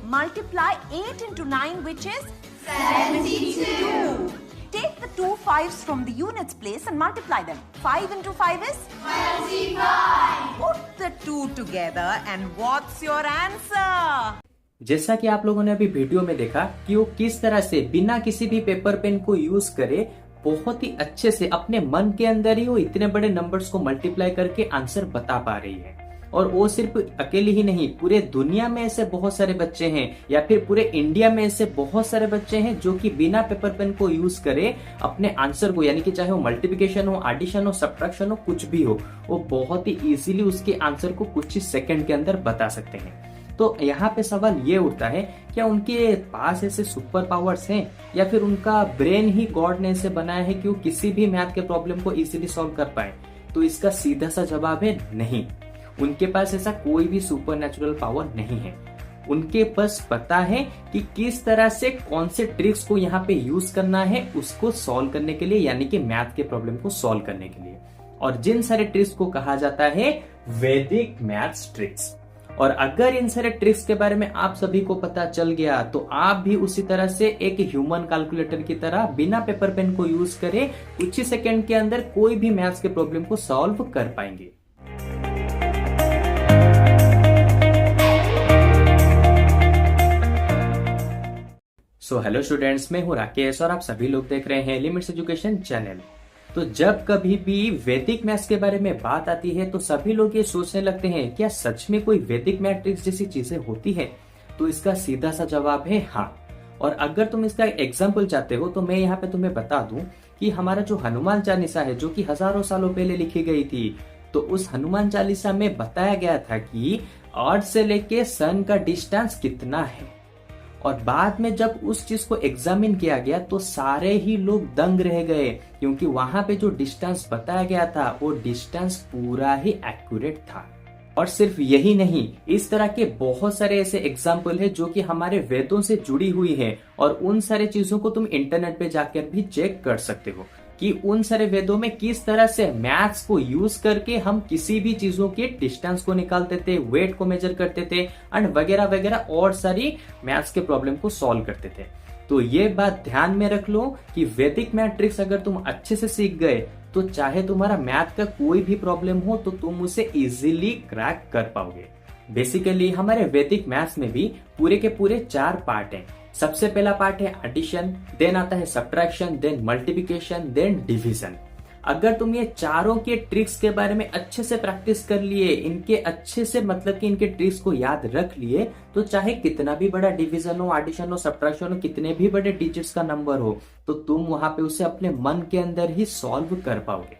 Multiply 8 into 9, which is 72. Take the two fives from the units place and multiply them. 5 into 5 is 25. Put the two together and what's your answer? जैसा कि आप लोगों ने अभी video में देखा कि वो किस तरह से बिना किसी भी पेपर पेन को यूज करे बहुत ही अच्छे से अपने मन के अंदर ही वो इतने बड़े नंबर्स को मल्टीप्लाई करके आंसर बता पा रही है। और वो सिर्फ अकेली ही नहीं, पूरे दुनिया में ऐसे बहुत सारे बच्चे हैं या फिर पूरे इंडिया में ऐसे बहुत सारे बच्चे हैं जो कि बिना पेपर पेन को यूज करे अपने आंसर को, यानी कि चाहे वो मल्टीप्लिकेशन हो, एडिशन हो, सब्ट्रैक्शन हो, कुछ भी हो, वो बहुत ही इजीली उसके आंसर को कुछ ही सेकंड के अंदर बता सकते हैं। तो यहाँ पे सवाल ये उठता है, क्या उनके पास ऐसे सुपर पावर्स हैं या फिर उनका ब्रेन ही गॉड ने ऐसे बनाया है कि वो किसी भी मैथ के प्रॉब्लम को इजीली सॉल्व कर पाए? तो इसका सीधा सा जवाब है नहीं, उनके पास ऐसा कोई भी सुपर नेचुरल पावर नहीं है। उनके पास पता है कि किस तरह से कौन से ट्रिक्स को यहाँ पे यूज करना है उसको सॉल्व करने के लिए, यानी कि मैथ के प्रॉब्लम को सॉल्व करने के लिए। और जिन सारे ट्रिक्स को कहा जाता है वैदिक मैथ्स ट्रिक्स। और अगर इन सारे ट्रिक्स के बारे में आप सभी को पता चल गया तो आप भी उसी तरह से एक ह्यूमन कैलकुलेटर की तरह बिना पेपर पेन को यूज करे कुछ ही सेकंड के अंदर कोई भी मैथ्स के प्रॉब्लम को सॉल्व कर पाएंगे। सो हेलो स्टूडेंट्स, मैं हूं राकेश और आप सभी लोग देख रहे हैं लिमिट्स एजुकेशन चैनल। तो जब कभी भी वैदिक मैथ्स के बारे में बात आती है तो सभी लोग ये सोचने लगते हैं क्या सच में कोई वैदिक मैथ ट्रिक्स जैसी चीजें होती है? तो इसका सीधा सा जवाब है हाँ। और अगर तुम इसका एग्जाम्पल चाहते हो तो मैं यहाँ पे तुम्हें बता दूं कि हमारा जो हनुमान चालीसा है, जो कि हजारों सालों पहले लिखी गई थी, तो उस हनुमान चालीसा में बताया गया था कि अर्थ से लेके सन का डिस्टेंस कितना है। और बाद में जब उस चीज को एग्जामिन किया गया तो सारे ही लोग दंग रह गए, क्योंकि वहां पे जो डिस्टेंस बताया गया था वो डिस्टेंस पूरा ही एक्यूरेट था। और सिर्फ यही नहीं, इस तरह के बहुत सारे ऐसे एग्जाम्पल है जो कि हमारे वेदों से जुड़ी हुई है। और उन सारे चीजों को तुम इंटरनेट पे जाकर भी चेक कर सकते हो कि उन सारे वेदों में किस तरह से मैथ्स को यूज करके हम किसी भी चीजों के डिस्टेंस को निकालते थे, वेट को मेजर करते थे एंड वगैरह वगैरह और सारी मैथ्स के प्रॉब्लम को सॉल्व करते थे। तो ये बात ध्यान में रख लो कि वैदिक मैथ ट्रिक्स अगर तुम अच्छे से सीख गए तो चाहे तुम्हारा मैथ का कोई भी प्रॉब्लम हो तो तुम उसे इजीली क्रैक कर पाओगे। बेसिकली हमारे वैदिक मैथ्स में भी पूरे के पूरे 4 पार्ट हैं। सबसे पहला पार्ट है एडिशन, देन आता है subtraction, then multiplication, then division. अगर तुम ये चारों के ट्रिक्स के बारे में अच्छे से प्रैक्टिस कर लिए, इनके अच्छे से मतलब कि इनके ट्रिक्स को याद रख लिए, तो चाहे कितना भी बड़ा डिवीजन हो, एडिशन हो, सब्ट्रैक्शन हो, कितने भी बड़े डिजिट्स का नंबर हो, तो तुम वहां पे उसे अपने मन के अंदर ही सॉल्व कर पाओगे।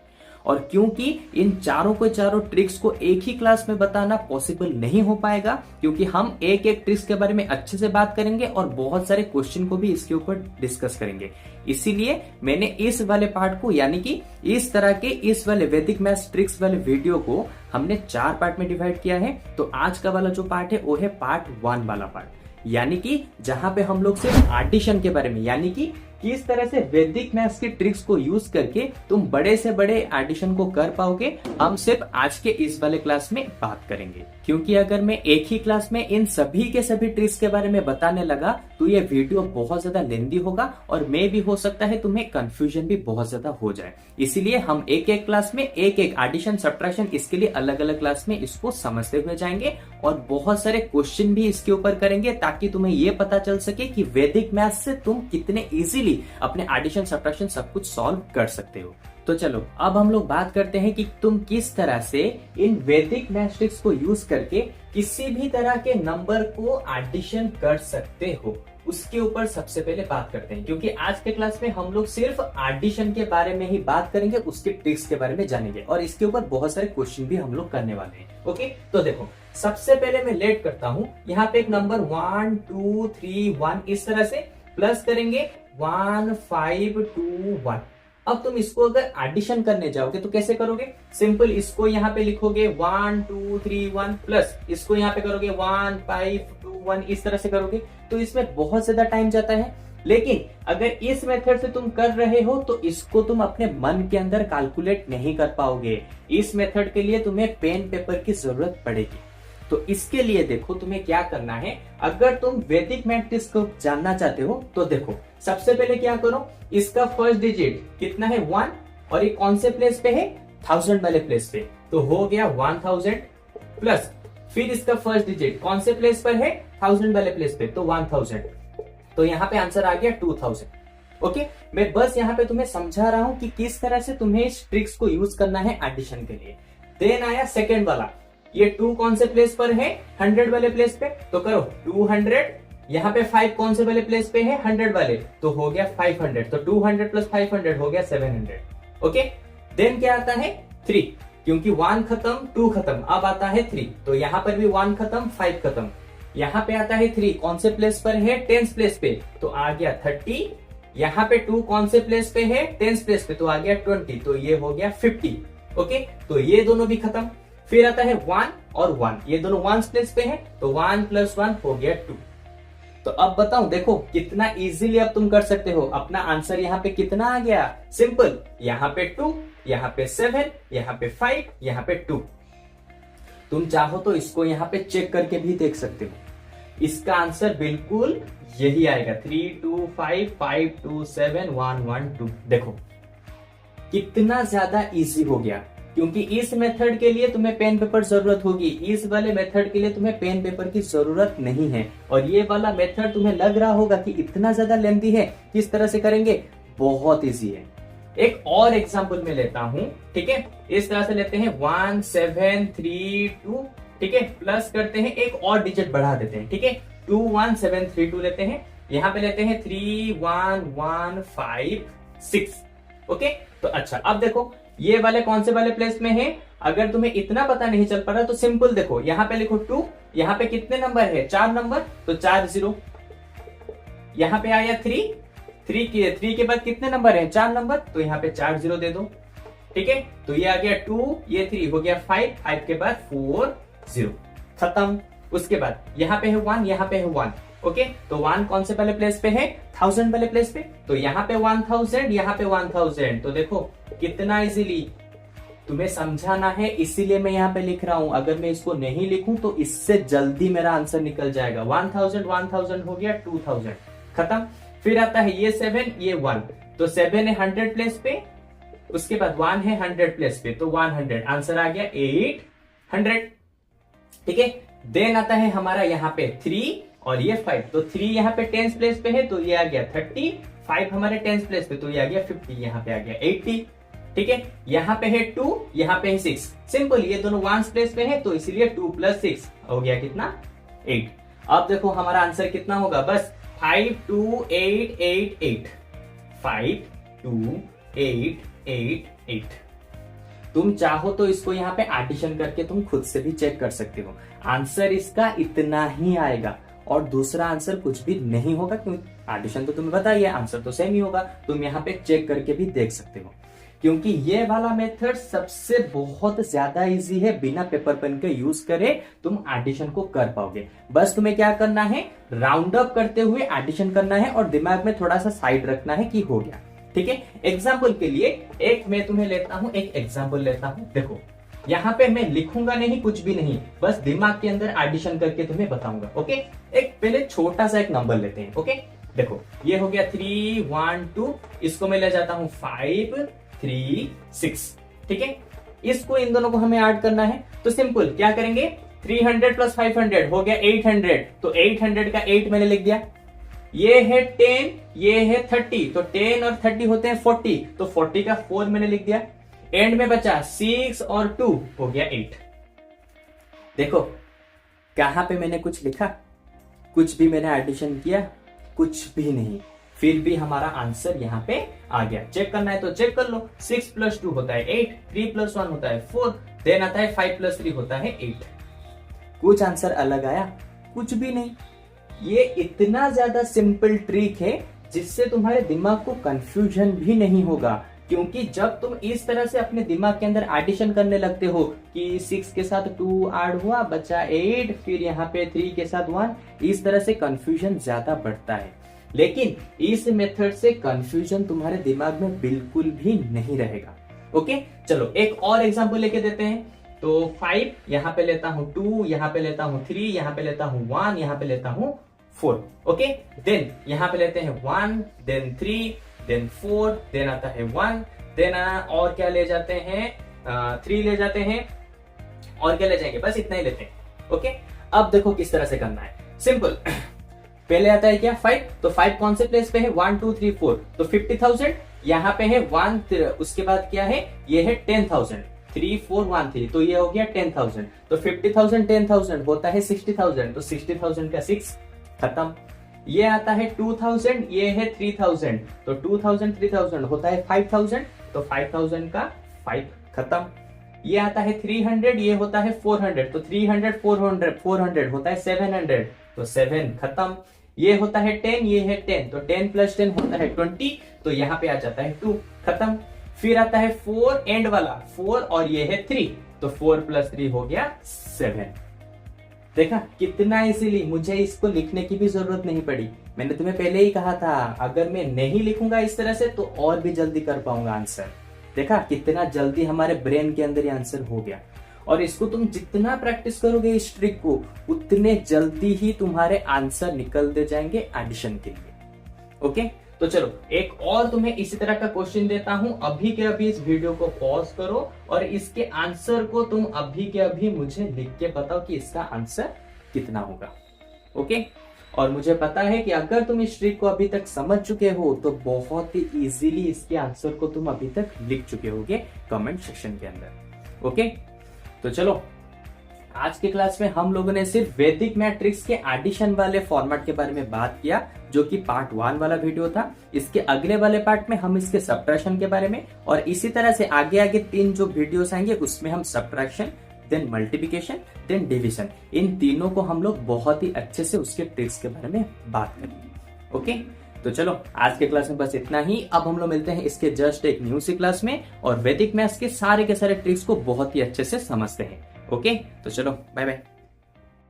और क्योंकि इन चारों को चारों ट्रिक्स को एक ही क्लास में बताना पॉसिबल नहीं हो पाएगा, क्योंकि हम एक एक ट्रिक्स के बारे में अच्छे से बात करेंगे और बहुत सारे क्वेश्चन को भी इसके ऊपर डिस्कस करेंगे। इसीलिए मैंने इस वाले पार्ट को, यानी कि इस तरह के इस वाले वैदिक मैथ्स ट्रिक्स वाले वीडियो को हमने 4 पार्ट में डिवाइड किया है। तो आज का वाला जो पार्ट है वो है पार्ट 1 वाला पार्ट, यानी कि जहां पे हम लोग सिर्फ एडिशन के बारे में, यानी कि किस तरह से वैदिक मैथ्स की ट्रिक्स को यूज करके तुम बड़े से बड़े एडिशन को कर पाओगे, हम सिर्फ आज के इस वाले क्लास में बात करेंगे। क्योंकि अगर मैं एक ही क्लास में इन सभी के सभी ट्रिक्स के बारे में बताने लगा तो ये वीडियो बहुत ज्यादा लेंदी होगा और मे भी हो सकता है तुम्हें कंफ्यूजन भी बहुत ज्यादा हो जाए। इसीलिए हम एक एक क्लास में एक एक एडिशन सब्ट्रैक्शन इसके लिए अलग अलग क्लास में इसको समझते हुए जाएंगे और बहुत सारे क्वेश्चन भी इसके ऊपर करेंगे, ताकि तुम्हें ये पता चल सके कि वैदिक मैथ्स से तुम कितने इजीली अपने एडिशन सब्ट्रैक्शन सब कुछ सॉल्व कर सकते हो। तो चलो अब हम लोग बात करते हैं कि तुम किस तरह से इन वैदिक मैथ्स ट्रिक्स को यूज करके किसी भी तरह के नंबर को एडिशन कर सकते हो, उसके ऊपर सबसे पहले बात करते हैं। क्योंकि आज के क्लास में हम लोग सिर्फ एडिशन के बारे में ही बात करेंगे, उसके ट्रिक्स के बारे में जानेंगे और इसके ऊपर बहुत सारे क्वेश्चन भी हम लोग करने वाले हैं। ओके, तो देखो सबसे पहले मैं लेट करता हूं, यहाँ पे एक नंबर 1 2 3 1 इस तरह से प्लस करेंगे 1 5 2 1। अब तुम इसको अगर एडिशन करने जाओगे तो कैसे करोगे? सिंपल, इसको यहाँ पे लिखोगे 1 2 3 1 प्लस इसको यहाँ पे करोगे 1 5 2 1 इस तरह से करोगे, तो इसमें बहुत ज्यादा टाइम जाता है। लेकिन अगर इस मेथड से तुम कर रहे हो तो इसको तुम अपने मन के अंदर कैलकुलेट नहीं कर पाओगे। इस मेथड के लिए तुम्हें पेन पेपर की जरूरत पड़ेगी। तो इसके लिए देखो तुम्हें क्या करना है, अगर तुम वैदिक मैट्रिक्स को जानना चाहते हो तो देखो सबसे पहले क्या करो, इसका फर्स्ट डिजिट कितना है 1 और ये कौन से प्लेस पे है 1000 वाले प्लेस पे, तो हो गया 1000 प्लस फिर इसका फर्स्ट डिजिट कौन से प्लेस पर है 1000 वाले प्लेस पे तो 1000, तो यहाँ पे आंसर आ गया 2000। ओके, मैं बस यहाँ पे तुम्हें समझा रहा हूं कि किस तरह से तुम्हें इस ट्रिक्स को यूज करना है एडिशन के लिए। देन आया सेकेंड वाला, ये 2 कौन से प्लेस पर है 100 वाले प्लेस पे, तो करो 200, यहाँ पे 5 कौन से वाले प्लेस पे है 100 वाले, तो हो गया 500, तो 200 प्लस 500 हो गया 700। ओके, देन क्या आता है 3, क्योंकि 1 खत्म 2 खत्म, अब आता है 3, तो यहाँ पर भी 1 खत्म 5 खत्म, यहाँ पे आता है 3 कौन से प्लेस पर है 10th प्लेस पे, तो आ गया 30, यहाँ पे 2 कौन से प्लेस पे है 10th प्लेस पे, तो आ गया 20, तो ये हो गया 50। ओके, तो ये दोनों भी खत्म। फिर आता है 1 और 1, ये दोनों 1 प्लेस पे है, तो 1 प्लस 1 हो गया 2। तो अब बताओ देखो कितना इजीली अब तुम कर सकते हो, अपना आंसर यहाँ पे कितना आ गया, सिंपल, यहाँ पे 2, यहाँ पे 7, यहाँ पे 5, यहाँ पे 2। तुम चाहो तो इसको यहाँ पे चेक करके भी देख सकते हो, इसका आंसर बिल्कुल यही आएगा 3 2 5 5 2 7 1 1 2। देखो कितना ज्यादा इजी हो गया, क्योंकि इस मेथड के लिए तुम्हें पेन पेपर जरूरत होगी, इस वाले मेथड के लिए तुम्हें पेन पेपर की जरूरत नहीं है। और ये वाला मेथड तुम्हें लग रहा होगा कि इतना ज्यादा लेंथी है, किस तरह से करेंगे, बहुत इजी है। एक और एग्जांपल में लेता हूं, ठीक है, इस तरह से लेते हैं 1 7 3 2, ठीक है, प्लस करते हैं, एक और डिजिट बढ़ा देते हैं, ठीक है, 2 1 7 3 2 लेते हैं, यहाँ पे लेते हैं 3 1 1 5 6। ओके, तो अच्छा अब देखो ये वाले कौन से वाले प्लेस में है, अगर तुम्हें इतना पता नहीं चल पा रहा तो सिंपल देखो, यहाँ पे लिखो 2, यहाँ पे कितने नंबर है 4 नंबर, तो 4 0, यहाँ पे आया 3 के बाद कितने नंबर है 4 नंबर, तो यहाँ पे 4 0 दे दो, ठीक है, तो ये आ गया 2, ये 3 हो गया 5 के बाद 4 0, खत्म। उसके बाद यहाँ पे है 1, यहाँ पे है 1, ओके, तो 1 कौन से पहले प्लेस पे है 1000 वाले प्लेस पे, तो यहाँ पे 1000, यहाँ पे 1000, तो देखो कितना इजीली तुम्हें समझाना है, इसीलिए मैं यहाँ पे लिख रहा हूं, अगर मैं इसको नहीं लिखूं तो इससे जल्दी मेरा आंसर निकल जाएगा। 1000 1000 हो गया 2000, खत्म। फिर आता है ये 7 ये 1, तो 7 है 100 प्लेस पे, उसके बाद 1 है 100 प्लेस पे, तो 100, आंसर आ गया 800, ठीक है। देन आता है हमारा यहाँ पे 3 और ये 5, तो 3 यहाँ पे 10th प्लेस पे है, तो ये आ गया 30, 5 हमारे 10th प्लेस पे, तो ये आ गया 50, यहाँ पे आ गया 80, ठीक है। यहाँ पे है 2, यहाँ पे है 6, सिंपल, ये दोनों 1 प्लेस पे है, तो इसीलिए 2 + 6 हो गया कितना 8। अब देखो हमारा आंसर कितना होगा, बस 5 2 8 8 8, 5 2 8 8 8। तुम चाहो तो इसको यहाँ पे एडिशन करके तुम खुद से भी चेक कर सकते हो, आंसर इसका इतना ही आएगा और दूसरा आंसर कुछ भी नहीं होगा, क्योंकि एडिशन तो तुम्हें पता ही है, आंसर तो सेम ही होगा। तुम यहाँ पे चेक करके भी देख सकते हो, क्योंकि ये वाला मेथड सबसे बहुत ज्यादा इजी है, बिना पेपर पेन के यूज करे तुम एडिशन को कर पाओगे। बस तुम्हें क्या करना है, राउंड अप करते हुए एडिशन करना है और दिमाग में थोड़ा सा साइड रखना है कि हो गया, ठीक है। एग्जाम्पल के लिए एक मैं तुम्हें लेता हूं, एक एग्जाम्पल लेता हूं, देखो यहाँ पे मैं लिखूंगा नहीं, कुछ भी नहीं, बस दिमाग के अंदर एडिशन करके तुम्हें बताऊंगा, ओके। एक पहले छोटा सा एक नंबर लेते हैं, ओके। देखो ये हो गया 3 1 2, इसको मैं ले जाता हूं 5 3 6, ठीक है। इसको इन दोनों को हमें ऐड करना है, तो सिंपल क्या करेंगे, 300 + 500 हो गया 800, तो 800 का 8 मैंने लिख दिया। ये है 10, ये है 30, तो 10 और 30 होते हैं 40, तो 40 का 4 मैंने लिख दिया। एंड में बचा 6 और 2 हो गया 8। देखो कहां पे मैंने कुछ लिखा, कुछ भी मैंने एडिशन किया, कुछ भी नहीं, फिर भी हमारा आंसर यहाँ पे आ गया। चेक करना है तो चेक कर लो, 6 + 2 होता है 8, 3 + 1 होता है 4, देन आता है 5 + 3 होता है 8। कुछ आंसर अलग आया, कुछ भी नहीं। ये इतना ज्यादा सिंपल ट्रिक है जिससे तुम्हारे दिमाग को कंफ्यूजन भी नहीं होगा, क्योंकि जब तुम इस तरह से अपने दिमाग के अंदर एडिशन करने लगते हो कि 6 के साथ 2 ऐड हुआ बचा 8, फिर यहाँ पे 3 के साथ 1, इस तरह से कंफ्यूजन ज्यादा बढ़ता है। लेकिन इस मेथड से कंफ्यूजन तुम्हारे दिमाग में बिल्कुल भी नहीं रहेगा, ओके। चलो एक और एग्जांपल लेके देते हैं। तो 5 यहाँ पे लेता हूँ, 2 यहाँ पे लेता हूँ, 3 यहाँ पे लेता हूँ, 1 यहाँ पे लेता हूँ, 4। ओके, देन यहाँ पे लेते हैं 1, देन 3, देन 4, देन आता है 1, देन और क्या ले जाते हैं, 3 ले जाते हैं, और क्या ले जाएंगे, बस इतना ही लेते हैं। ओके, अब देखो किस तरह से करना है, सिंपल। पहले आता है क्या 5, तो 5 कौन से प्लेस पे है, 1 2 3 4, तो 50,000 यहाँ पे है 1, उसके बाद क्या है, ये है 10,000, 3 4 1 3, तो ये हो गया 10,000, तो 50,000 10,000 होता है 60,000, तो 60,000 का 6 खत्म। ये आता है 2,000, ये है 3,000, तो 2,000 3,000 होता है 5,000, तो 5,000 का 5 खत्म। ये आता है 300, ये होता है 400, तो 300 400 होता है 700, तो 7 खत्म। ये होता है 10, ये है 10, तो 10 प्लस 10 होता है 20, तो यहाँ पे आ जाता है 2 खत्म। फिर आता है 4 एंड वाला 4, और ये है 3, तो 4 प्लस 3 हो गया 7। देखा कितना इजीली, मुझे इसको लिखने की भी जरूरत नहीं पड़ी। मैंने तुम्हें पहले ही कहा था अगर मैं नहीं लिखूंगा इस तरह से तो और भी जल्दी कर पाऊंगा आंसर। देखा कितना जल्दी हमारे ब्रेन के अंदर ये आंसर हो गया। और इसको तुम जितना प्रैक्टिस करोगे इस ट्रिक को, उतने जल्दी ही तुम्हारे आंसर निकल दे जाएंगे एडिशन के लिए। ओके, तो चलो एक और तुम्हें इसी तरह का क्वेश्चन देता हूं। अभी के अभी इस वीडियो को पॉज करो और इसके आंसर को तुम अभी के अभी मुझे लिख के बताओ कि इसका आंसर कितना होगा। ओके, और मुझे पता है कि अगर तुम इस ट्रिक को अभी तक समझ चुके हो तो बहुत ही इजीली इसके आंसर को तुम अभी तक लिख चुके होगे कमेंट सेक्शन के अंदर। ओके, तो चलो आज के क्लास में हम लोगों ने सिर्फ वैदिक मैट्रिक्स के एडिशन वाले फॉर्मेट के बारे में बात किया, जो कि पार्ट 1 वाला वीडियो था। इसके अगले वाले पार्ट में हम इसके सब्ट्रैक्शन के बारे में, और इसी तरह से आगे आगे 3 जो वीडियोस आएंगे उसमें हम subtraction, then multiplication, then division, इन तीनों को हम लोग बहुत ही अच्छे से उसके ट्रिक्स के बारे में बात करेंगे। ओके, तो चलो आज के क्लास में बस इतना ही। अब हम लोग मिलते हैं इसके जस्ट एक न्यू सी क्लास में, और वैदिक मैथ्स के सारे ट्रिक्स को बहुत ही अच्छे से समझते हैं। ओके, तो चलो बाय बाय।